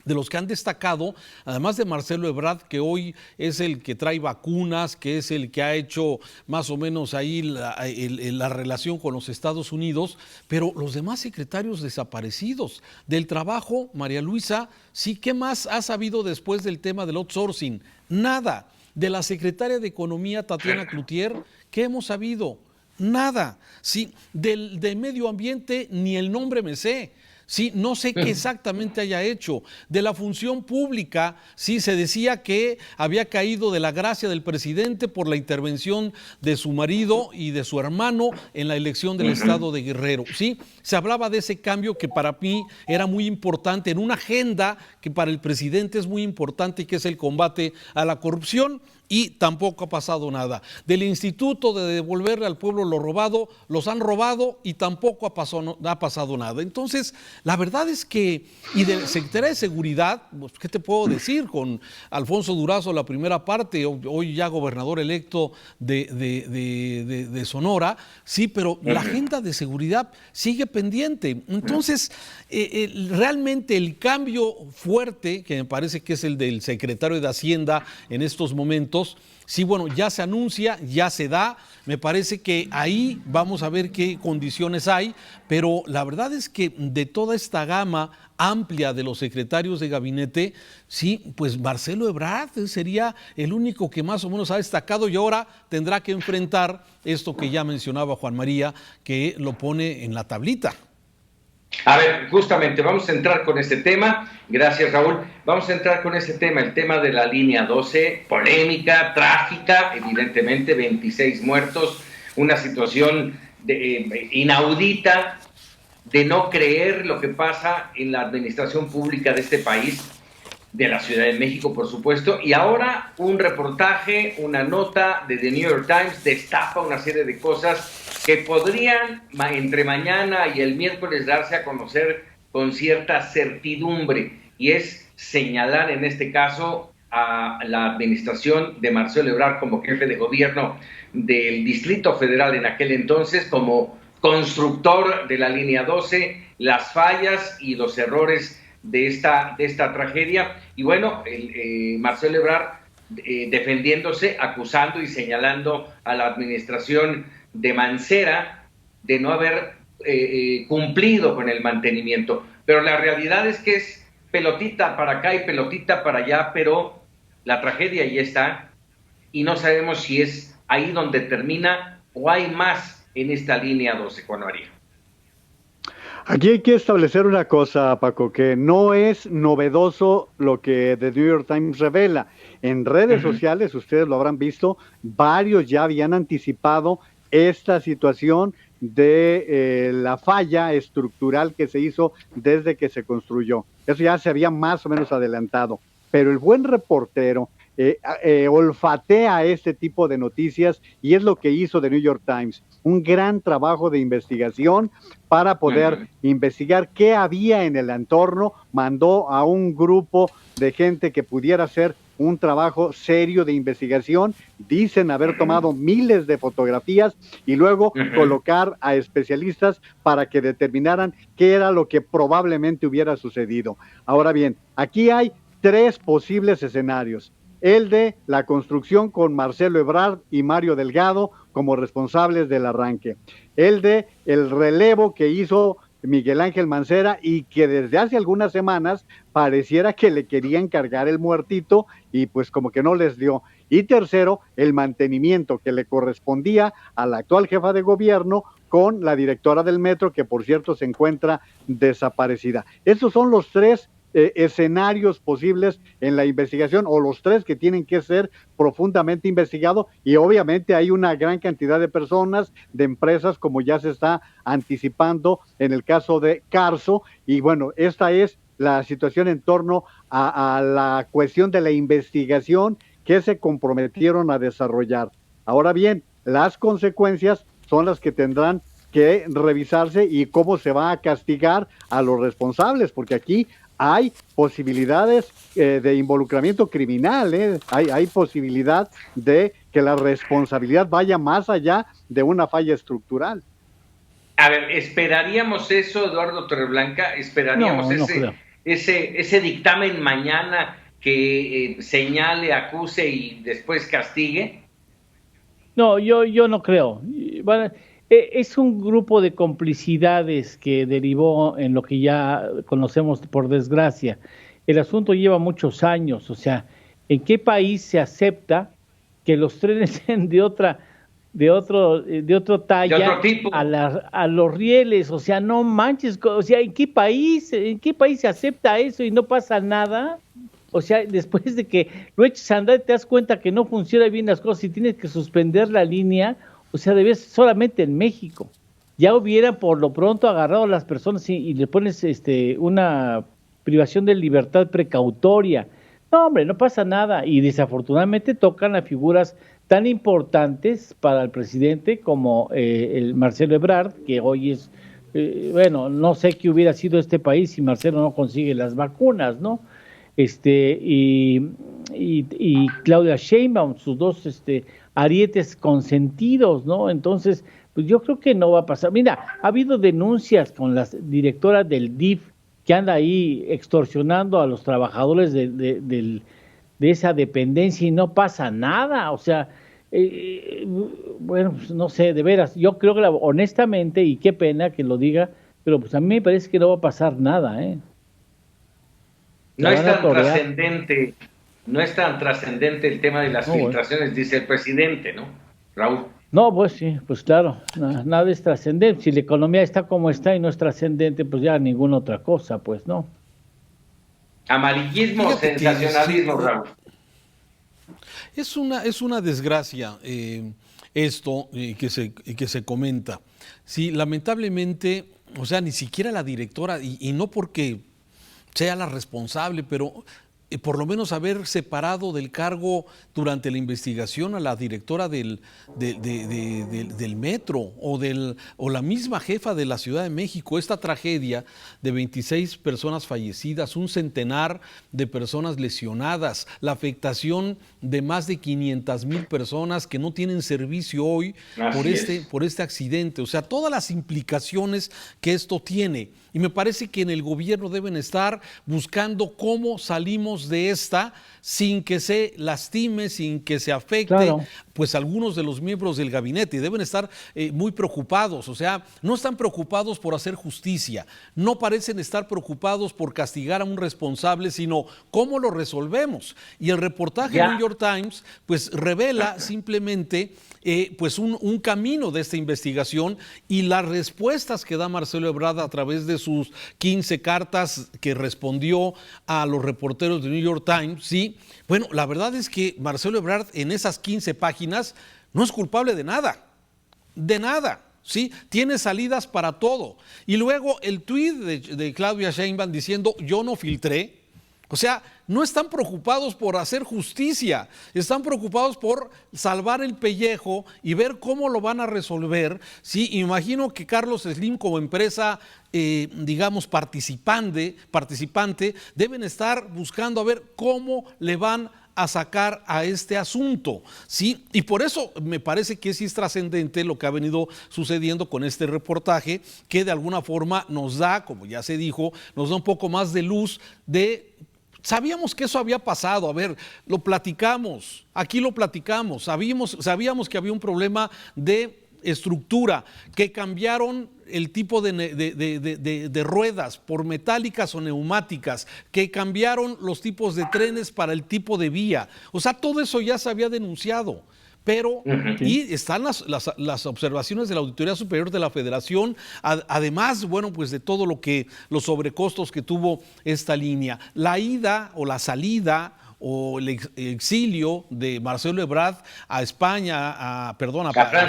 de los que han destacado, además de Marcelo Ebrard, que hoy es el que trae vacunas, que es el que ha hecho más o menos ahí la relación con los Estados Unidos, pero los demás secretarios desaparecidos del trabajo, María Luisa, sí, ¿qué más ha sabido después del tema del outsourcing? Nada. De la secretaria de Economía, Tatiana Cloutier, ¿qué hemos sabido? Nada. Sí, del medio ambiente ni el nombre me sé. Sí, no sé qué exactamente haya hecho. De la función pública, sí, se decía que había caído de la gracia del presidente por la intervención de su marido y de su hermano en la elección del estado de Guerrero. Sí, se hablaba de ese cambio que para mí era muy importante en una agenda que para el presidente es muy importante, y que es el combate a la corrupción. Y tampoco ha pasado nada. Del instituto de devolverle al pueblo lo robado, los han robado y tampoco ha pasado nada. Entonces, la verdad es que, y del secretario de Seguridad, pues, ¿qué te puedo decir? Con Alfonso Durazo, la primera parte, hoy ya gobernador electo de Sonora, sí, pero la agenda de seguridad sigue pendiente. Entonces, realmente el cambio fuerte, que me parece que es el del secretario de Hacienda en estos momentos, sí, bueno, ya se anuncia, ya se da, me parece que ahí vamos a ver qué condiciones hay, pero la verdad es que de toda esta gama amplia de los secretarios de gabinete, sí, pues Marcelo Ebrard sería el único que más o menos ha destacado, y ahora tendrá que enfrentar esto que ya mencionaba Juan María, que lo pone en la tablita. A ver, justamente vamos a entrar con este tema. Gracias, Raúl. Vamos a entrar con este tema, el tema de la línea 12, polémica, trágica, evidentemente, 26 muertos, una situación inaudita, de no creer lo que pasa en la administración pública de este país, de la Ciudad de México, por supuesto. Y ahora un reportaje, una nota de The New York Times destapa una serie de cosas que podrían entre mañana y el miércoles darse a conocer con cierta certidumbre, y es señalar en este caso a la administración de Marcelo Ebrard como jefe de gobierno del Distrito Federal en aquel entonces, como constructor de la línea 12, las fallas y los errores de esta tragedia. Y bueno, Marcelo Ebrard defendiéndose, acusando y señalando a la administración de Mancera de no haber cumplido con el mantenimiento. Pero la realidad es que es pelotita para acá y pelotita para allá, pero la tragedia ya está y no sabemos si es ahí donde termina o hay más en esta línea 12, Juan María. Aquí hay que establecer una cosa, Paco, que no es novedoso lo que The New York Times revela. En redes sociales, ustedes lo habrán visto, varios ya habían anticipado esta situación de la falla estructural que se hizo desde que se construyó. Eso ya se había más o menos adelantado. Pero el buen reportero olfatea este tipo de noticias y es lo que hizo The New York Times. Un gran trabajo de investigación para poder investigar qué había en el entorno. Mandó a un grupo de gente que pudiera hacer un trabajo serio de investigación. Dicen haber tomado miles de fotografías y luego colocar a especialistas para que determinaran qué era lo que probablemente hubiera sucedido. Ahora bien, aquí hay 3 posibles escenarios. El de la construcción con Marcelo Ebrard y Mario Delgado como responsables del arranque. El de el relevo que hizo Miguel Ángel Mancera y que desde hace algunas semanas pareciera que le querían cargar el muertito y pues como que no les dio. Y tercero, el mantenimiento que le correspondía a la actual jefa de gobierno con la directora del metro, que por cierto se encuentra desaparecida. Esos son los 3 escenarios posibles en la investigación, o los 3 que tienen que ser profundamente investigados, y obviamente hay una gran cantidad de personas, de empresas, como ya se está anticipando en el caso de Carso, y bueno, esta es la situación en torno a la cuestión de la investigación que se comprometieron a desarrollar. Ahora bien, las consecuencias son las que tendrán que revisarse y cómo se va a castigar a los responsables, porque aquí hay posibilidades de involucramiento criminal, hay posibilidad de que la responsabilidad vaya más allá de una falla estructural. A ver, ¿esperaríamos eso, Eduardo Torreblanca? ¿Esperaríamos ese dictamen mañana que señale, acuse y después castigue? No, yo no creo. Bueno, es un grupo de complicidades que derivó en lo que ya conocemos por desgracia. El asunto lleva muchos años, o sea, ¿en qué país se acepta que los trenes sean de otro talla, de otro tipo, a los rieles? O sea, no manches, o sea, ¿en qué país se acepta eso y no pasa nada? O sea, después de que lo eches a andar, te das cuenta que no funcionan bien las cosas y tienes que suspender la línea. O sea, debes solamente en México. Ya hubiera por lo pronto agarrado a las personas y le pones una privación de libertad precautoria. No, hombre, no pasa nada. Y desafortunadamente tocan a figuras tan importantes para el presidente como el Marcelo Ebrard, que hoy es, bueno, no sé qué hubiera sido este país si Marcelo no consigue las vacunas, ¿no? Y Claudia Sheinbaum, sus 2 arietes consentidos, ¿no? Entonces, pues yo creo que no va a pasar. Mira, ha habido denuncias con las directoras del DIF que anda ahí extorsionando a los trabajadores de esa dependencia y no pasa nada. O sea, bueno, pues no sé, de veras, yo creo que honestamente, y qué pena que lo diga, pero pues a mí me parece que no va a pasar nada, ¿eh? No es tan trascendente el tema de las filtraciones, dice el presidente, ¿no, Raúl? No, pues sí, pues claro, nada es trascendente. Si la economía está como está y no es trascendente, pues ya ninguna otra cosa, pues no. Amarillismo o sensacionalismo, Raúl. Es una desgracia esto que se comenta. Sí, lamentablemente, o sea, ni siquiera la directora, y no porque sea la responsable, pero por lo menos haber separado del cargo durante la investigación a la directora del metro o la misma jefa de la Ciudad de México. Esta tragedia de 26 personas fallecidas, un centenar de personas lesionadas, la afectación de más de 500,000 personas que no tienen servicio hoy por este accidente. O sea, todas las implicaciones que esto tiene. Y me parece que en el gobierno deben estar buscando cómo salimos de esta sin que se lastime, sin que se afecte pues algunos de los miembros del gabinete, y deben estar muy preocupados. O sea, no están preocupados por hacer justicia, no parecen estar preocupados por castigar a un responsable, sino cómo lo resolvemos. Y el reportaje del New York Times pues revela simplemente pues un camino de esta investigación, y las respuestas que da Marcelo Ebrard a través de sus 15 cartas que respondió a los reporteros del New York Times. Sí, bueno, la verdad es que Marcelo Ebrard en esas 15 páginas no es culpable de nada, ¿sí? Tiene salidas para todo. Y luego el tuit de Claudia Sheinbaum diciendo yo no filtré. O sea, no están preocupados por hacer justicia, están preocupados por salvar el pellejo y ver cómo lo van a resolver. Sí, imagino que Carlos Slim, como empresa, digamos, participante, deben estar buscando a ver cómo le van a sacar a este asunto, ¿sí? Y por eso me parece que sí es trascendente lo que ha venido sucediendo con este reportaje, que de alguna forma nos da, como ya se dijo, nos da un poco más de luz de... Sabíamos que eso había pasado, a ver, lo platicamos, aquí lo platicamos, sabíamos que había un problema de estructura, que cambiaron el tipo de ruedas por metálicas o neumáticas, que cambiaron los tipos de trenes para el tipo de vía. O sea, todo eso ya se había denunciado. Pero, y están las observaciones de la Auditoría Superior de la Federación, además, bueno, pues de todo los sobrecostos que tuvo esta línea. La ida o la salida o el exilio de Marcelo Ebrard a España, a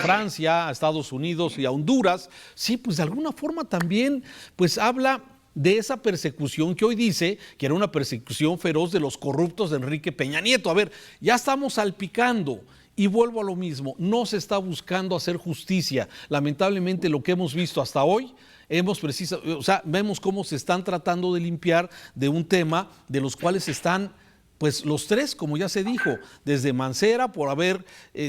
Francia, a Estados Unidos y a Honduras, sí, pues de alguna forma también, pues habla de esa persecución que hoy dice que era una persecución feroz de los corruptos de Enrique Peña Nieto. A ver, ya estamos salpicando. Y vuelvo a lo mismo, no se está buscando hacer justicia. Lamentablemente lo que hemos visto hasta hoy, vemos cómo se están tratando de limpiar de un tema de los cuales están, pues los tres, como ya se dijo, desde Mancera por haber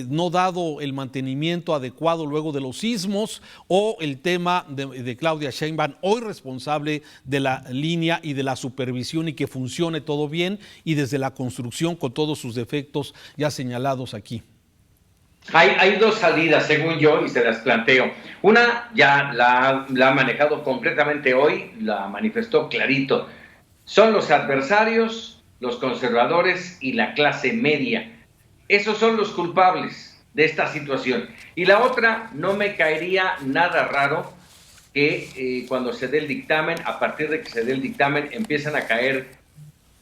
no dado el mantenimiento adecuado luego de los sismos, o el tema de Claudia Sheinbaum, hoy responsable de la línea y de la supervisión y que funcione todo bien, y desde la construcción con todos sus defectos ya señalados aquí. Hay dos salidas, según yo, y se las planteo. Una ya la ha manejado completamente hoy, la manifestó clarito. Son los adversarios, los conservadores y la clase media. Esos son los culpables de esta situación. Y la otra, no me caería nada raro que cuando se dé el dictamen, a partir de que se dé el dictamen, empiezan a caer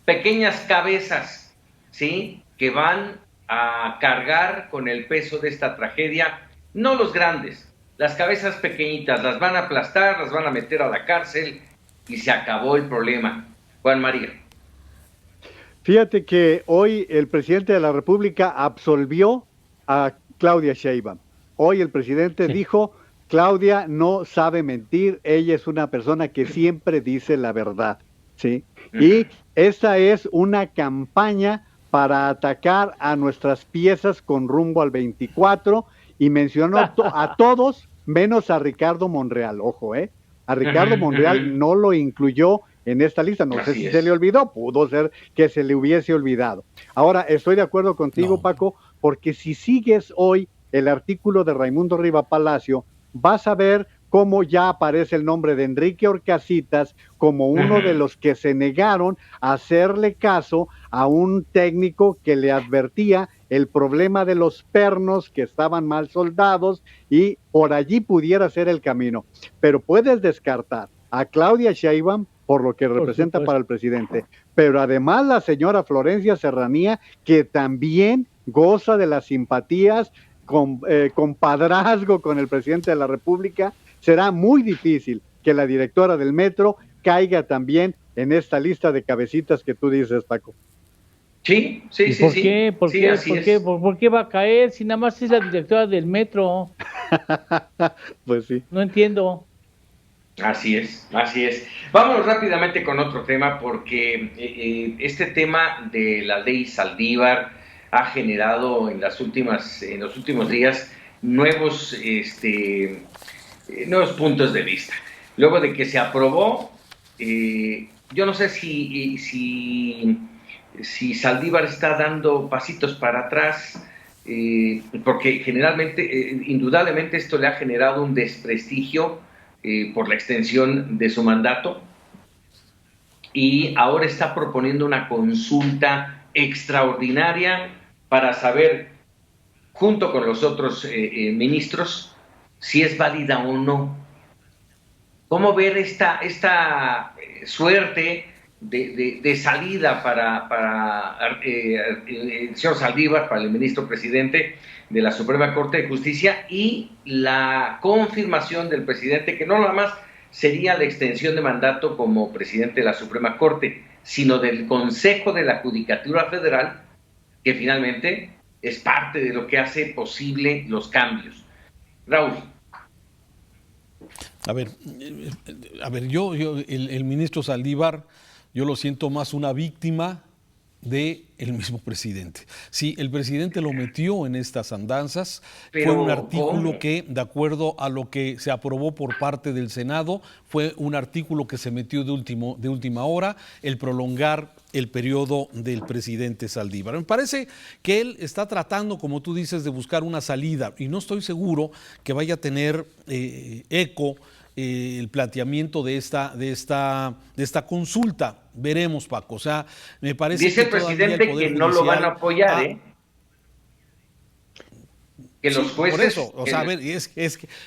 pequeñas cabezas, ¿sí?, que van a cargar con el peso de esta tragedia, no los grandes, las cabezas pequeñitas, las van a aplastar, las van a meter a la cárcel y se acabó el problema. Juan María. Fíjate que hoy el presidente de la República absolvió a Claudia Sheinbaum. Hoy el presidente dijo, Claudia no sabe mentir, ella es una persona que siempre dice la verdad, ¿sí? Y esta es una campaña para atacar a nuestras piezas con rumbo al 24, y mencionó a todos menos a Ricardo Monreal. Ojo, a Ricardo Monreal no lo incluyó en esta lista, no sé si se le olvidó, pudo ser que se le hubiese olvidado. Ahora, estoy de acuerdo contigo, Paco, porque si sigues hoy el artículo de Raimundo Riva Palacio, vas a ver cómo ya aparece el nombre de Enrique Orcasitas como uno de los que se negaron a hacerle caso a un técnico que le advertía el problema de los pernos que estaban mal soldados, y por allí pudiera ser el camino. Pero puedes descartar a Claudia Sheinbaum por lo que representa para el presidente, pero además la señora Florencia Serranía, que también goza de las simpatías, compadrazgo con el presidente de la República. Será muy difícil que la directora del metro caiga también en esta lista de cabecitas que tú dices, Paco. Sí. ¿Por qué va a caer si nada más es la directora del metro? Pues sí. No entiendo. Así es. Vámonos rápidamente con otro tema, porque este tema de la ley Saldívar ha generado en los últimos días nuevos puntos de vista. Luego de que se aprobó, yo no sé si Saldívar está dando pasitos para atrás, porque generalmente, indudablemente esto le ha generado un desprestigio por la extensión de su mandato, y ahora está proponiendo una consulta extraordinaria para saber, junto con los otros ministros, si es válida o no. ¿Cómo ver esta suerte de salida para el señor Saldívar, para el ministro presidente de la Suprema Corte de Justicia, y la confirmación del presidente, que no nada más sería la extensión de mandato como presidente de la Suprema Corte, sino del Consejo de la Judicatura Federal, que finalmente es parte de lo que hace posible los cambios? Raúl. A ver, yo el ministro Saldívar, yo lo siento más una víctima del mismo presidente. Sí, el presidente lo metió en estas andanzas. Fue un artículo que, de acuerdo a lo que se aprobó por parte del Senado, fue un artículo que se metió de última hora, el prolongar el periodo del presidente Saldívar. Me parece que él está tratando, como tú dices, de buscar una salida, y no estoy seguro que vaya a tener eco el planteamiento de esta consulta. Veremos, Paco. O sea, me parece dice que el presidente que no lo van a apoyar, que los jueces... Por eso, o sea, a ver,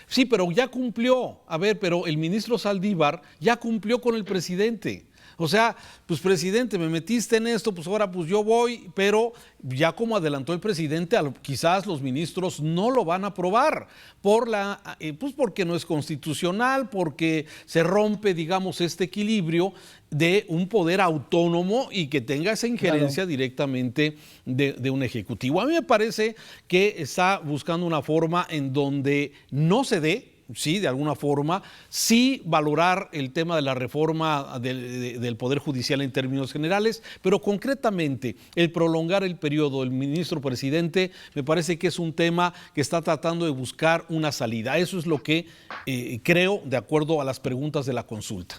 sí, pero ya cumplió. A ver, pero el ministro Saldívar ya cumplió con el presidente. O sea, pues presidente, me metiste en esto, pues ahora pues yo voy, pero ya como adelantó el presidente, quizás los ministros no lo van a aprobar pues porque no es constitucional, porque se rompe, digamos, este equilibrio de un poder autónomo y que tenga esa injerencia directamente de un ejecutivo. A mí me parece que está buscando una forma en donde no se dé, sí, de alguna forma, sí valorar el tema de la reforma del Poder Judicial en términos generales, pero concretamente el prolongar el periodo del ministro presidente me parece que es un tema que está tratando de buscar una salida. Eso es lo que creo, de acuerdo a las preguntas de la consulta.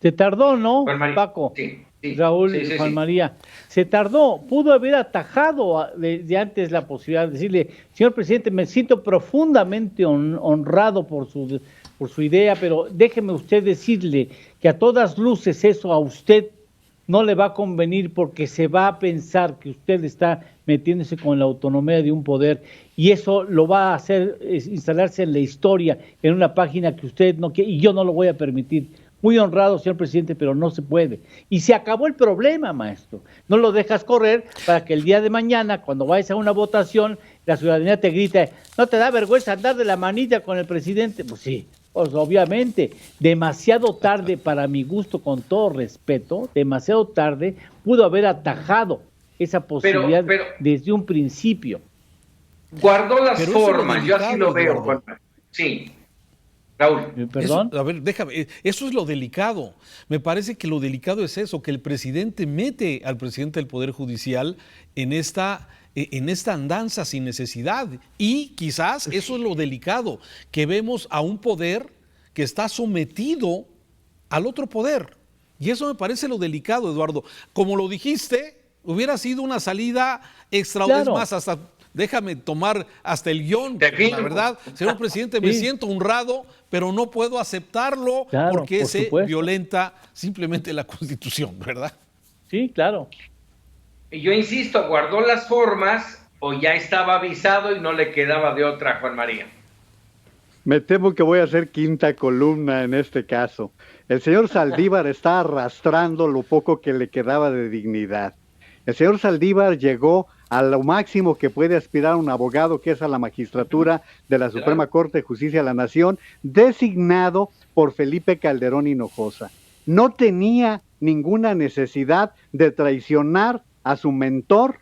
Se tardó, ¿no, Paco? Sí. Raúl, Juan María, se tardó, pudo haber atajado desde antes la posibilidad de decirle: señor presidente, me siento profundamente honrado por su idea, pero déjeme usted decirle que a todas luces eso a usted no le va a convenir, porque se va a pensar que usted está metiéndose con la autonomía de un poder, y eso lo va a hacer instalarse en la historia, en una página que usted no quiere, y yo no lo voy a permitir. Muy honrado, señor presidente, pero no se puede. Y se acabó el problema, maestro. No lo dejas correr para que el día de mañana, cuando vayas a una votación, la ciudadanía te grite: ¿no te da vergüenza andar de la manita con el presidente? Pues sí, pues obviamente. Demasiado tarde, para mi gusto, con todo respeto, demasiado tarde pudo haber atajado esa posibilidad desde un principio. Guardó las formas, yo así lo veo. Sí. Raúl. ¿Perdón? A ver, déjame, eso es lo delicado. Me parece que lo delicado es eso, que el presidente mete al presidente del Poder Judicial en esta andanza sin necesidad. Y quizás eso es lo delicado, que vemos a un poder que está sometido al otro poder. Y eso me parece lo delicado, Eduardo. Como lo dijiste, hubiera sido una salida extraordinaria, claro. Más, hasta... Déjame tomar hasta el guión, la verdad, señor presidente, me siento honrado, pero no puedo aceptarlo, claro, porque se violenta simplemente la Constitución, ¿verdad? Sí, claro. Y yo insisto, ¿guardó las formas o ya estaba avisado y no le quedaba de otra, Juan María? Me temo que voy a ser quinta columna en este caso. El señor Saldívar está arrastrando lo poco que le quedaba de dignidad. El señor Saldívar llegó a lo máximo que puede aspirar un abogado, que es a la magistratura de la Suprema Corte de Justicia de la Nación, designado por Felipe Calderón Hinojosa. No tenía ninguna necesidad de traicionar a su mentor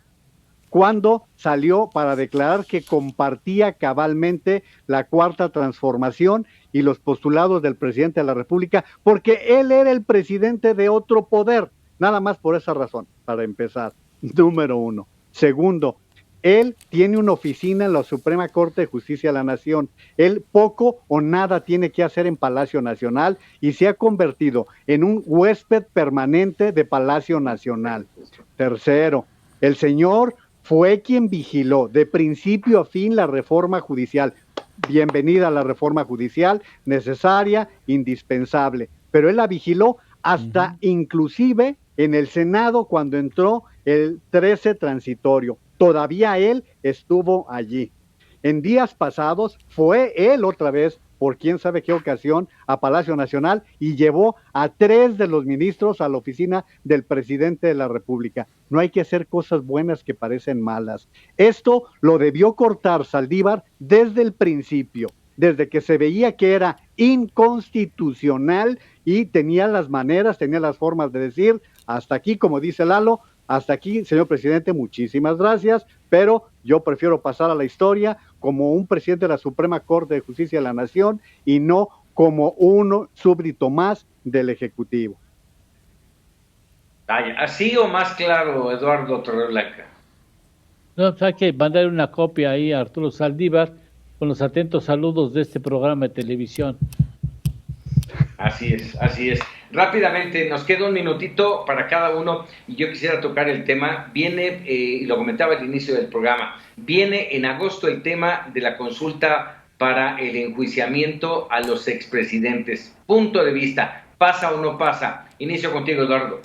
cuando salió para declarar que compartía cabalmente la Cuarta Transformación y los postulados del presidente de la República, porque él era el presidente de otro poder. Nada más por esa razón, para empezar. Número uno. Segundo, él tiene una oficina en la Suprema Corte de Justicia de la Nación. Él poco o nada tiene que hacer en Palacio Nacional y se ha convertido en un huésped permanente de Palacio Nacional. Tercero, el señor fue quien vigiló de principio a fin la reforma judicial. Bienvenida a la reforma judicial, necesaria, indispensable, pero él la vigiló hasta inclusive en el Senado cuando entró el 13 transitorio. Todavía él estuvo allí. En días pasados fue él otra vez, por quién sabe qué ocasión, a Palacio Nacional y llevó a 3 de los ministros a la oficina del presidente de la República. No hay que hacer cosas buenas que parecen malas. Esto lo debió cortar Saldívar desde el principio, desde que se veía que era inconstitucional y tenía las maneras, tenía las formas de decir, hasta aquí, como dice Lalo, hasta aquí, señor presidente, muchísimas gracias, pero yo prefiero pasar a la historia como un presidente de la Suprema Corte de Justicia de la Nación y no como un súbdito más del Ejecutivo. ¿Así o más claro, Eduardo Torreblanca? No, pues hay que mandar una copia ahí a Arturo Saldívar con los atentos saludos de este programa de televisión. Así es, así es. Rápidamente, nos queda un minutito para cada uno y yo quisiera tocar el tema. Viene, y lo comentaba al inicio del programa, viene en agosto el tema de la consulta para el enjuiciamiento a los expresidentes. Punto de vista, ¿pasa o no pasa? Inicio contigo, Eduardo.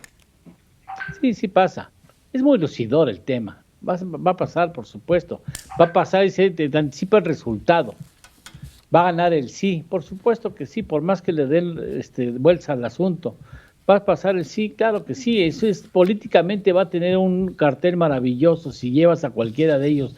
Sí pasa. Es muy lucidor el tema. Va a pasar, por supuesto. Va a pasar y se anticipa el resultado. Va a ganar el sí, por supuesto que sí, por más que le den vuelta al asunto. Va a pasar el sí, claro que sí. Eso es, políticamente va a tener un cartel maravilloso si llevas a cualquiera de ellos,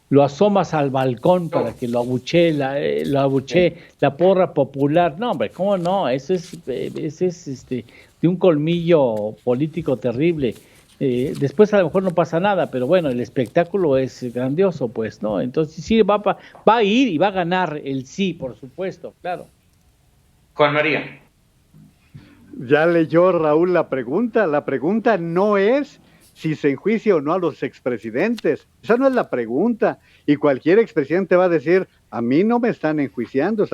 lo asomas al balcón para que lo abuchee la porra popular. No, hombre, ¿cómo no? Eso es de un colmillo político terrible. Después a lo mejor no pasa nada, pero bueno, el espectáculo es grandioso, pues, ¿no? Entonces sí, va a ir y va a ganar el sí, por supuesto, claro. Juan María. Ya leyó Raúl la pregunta. La pregunta no es si se enjuicia o no a los expresidentes. Esa no es la pregunta. Y cualquier expresidente va a decir, a mí no me están enjuiciando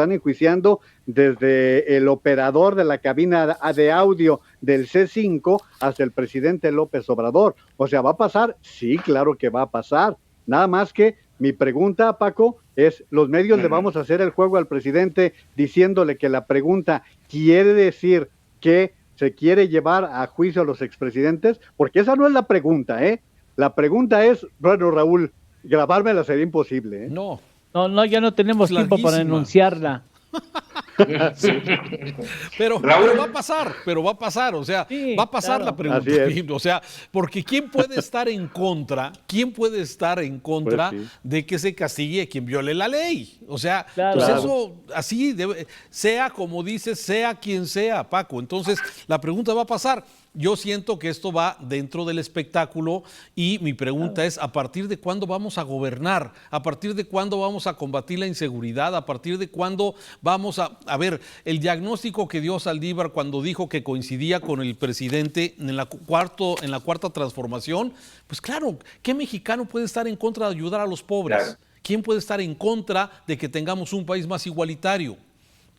desde el operador de la cabina de audio del C5 hasta el presidente López Obrador. O sea, ¿va a pasar? Sí, claro que va a pasar. Nada más que mi pregunta, Paco, es, ¿los medios le vamos a hacer el juego al presidente diciéndole que la pregunta quiere decir que se quiere llevar a juicio a los expresidentes? Porque esa no es la pregunta, ¿eh? La pregunta es, bueno, Raúl, grabármela sería imposible, ¿eh? No, ya no tenemos tiempo para enunciarla. Pero va a pasar, o sea, sí, va a pasar, claro. La pregunta, o sea, porque ¿quién puede estar en contra pues sí, de que se castigue a quien viole la ley? O sea, claro, pues eso así debe, sea como dices, sea quien sea, Paco. Entonces, la pregunta va a pasar. Yo siento que esto va dentro del espectáculo y mi pregunta es, ¿a partir de cuándo vamos a gobernar? ¿A partir de cuándo vamos a combatir la inseguridad? ¿A partir de cuándo vamos a ver, el diagnóstico que dio Saldívar cuando dijo que coincidía con el presidente en la cuarta transformación? Pues claro, ¿qué mexicano puede estar en contra de ayudar a los pobres? Claro. ¿Quién puede estar en contra de que tengamos un país más igualitario?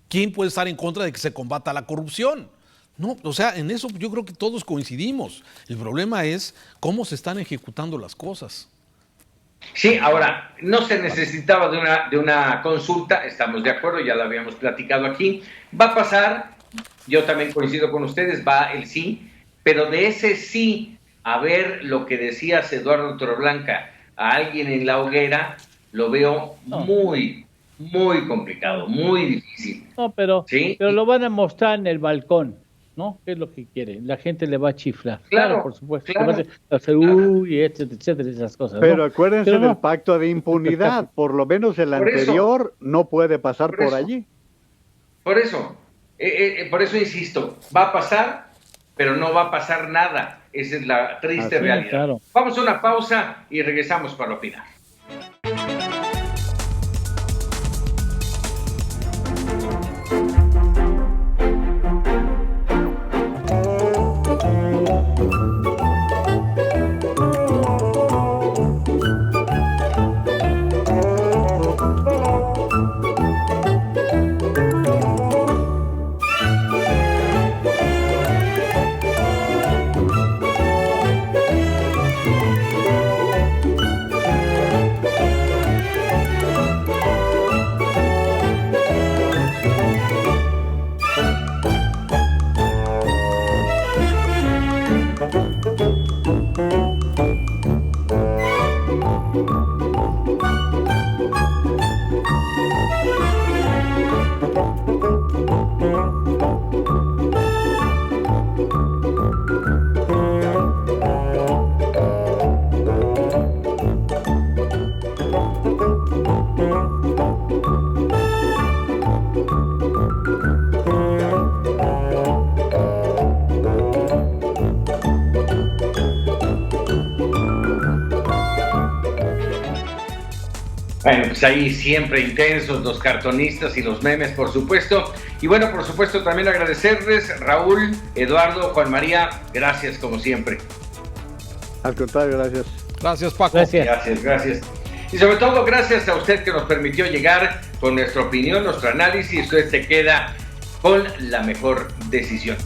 ¿Quién puede estar en contra de que se combata la corrupción? No, o sea, en eso yo creo que todos coincidimos. El problema es cómo se están ejecutando las cosas. Sí, ahora, no se necesitaba de una consulta, estamos de acuerdo, ya lo habíamos platicado aquí. Va a pasar, yo también coincido con ustedes, va el sí, pero de ese sí, a ver lo que decías, Eduardo Torreblanca, a alguien en la hoguera, lo veo muy complicado, muy difícil. No, pero, ¿sí? Pero lo van a mostrar en el balcón, ¿no? ¿Qué es lo que quieren? La gente le va a chiflar. Claro, por supuesto. Claro. Uy, etcétera, esas cosas. Pero ¿no? Acuérdense del pacto de impunidad. Por lo menos el anterior no puede pasar por allí. Por eso insisto, va a pasar, pero no va a pasar nada. Esa es la triste realidad. Claro. Vamos a una pausa y regresamos para opinar. Bueno, pues ahí siempre intensos los cartonistas y los memes, por supuesto. Y bueno, por supuesto también agradecerles, Raúl, Eduardo, Juan María, gracias como siempre. Al contrario, gracias. Gracias, Paco. Gracias. Y sobre todo, gracias a usted que nos permitió llegar con nuestra opinión, nuestro análisis. Usted se queda con la mejor decisión.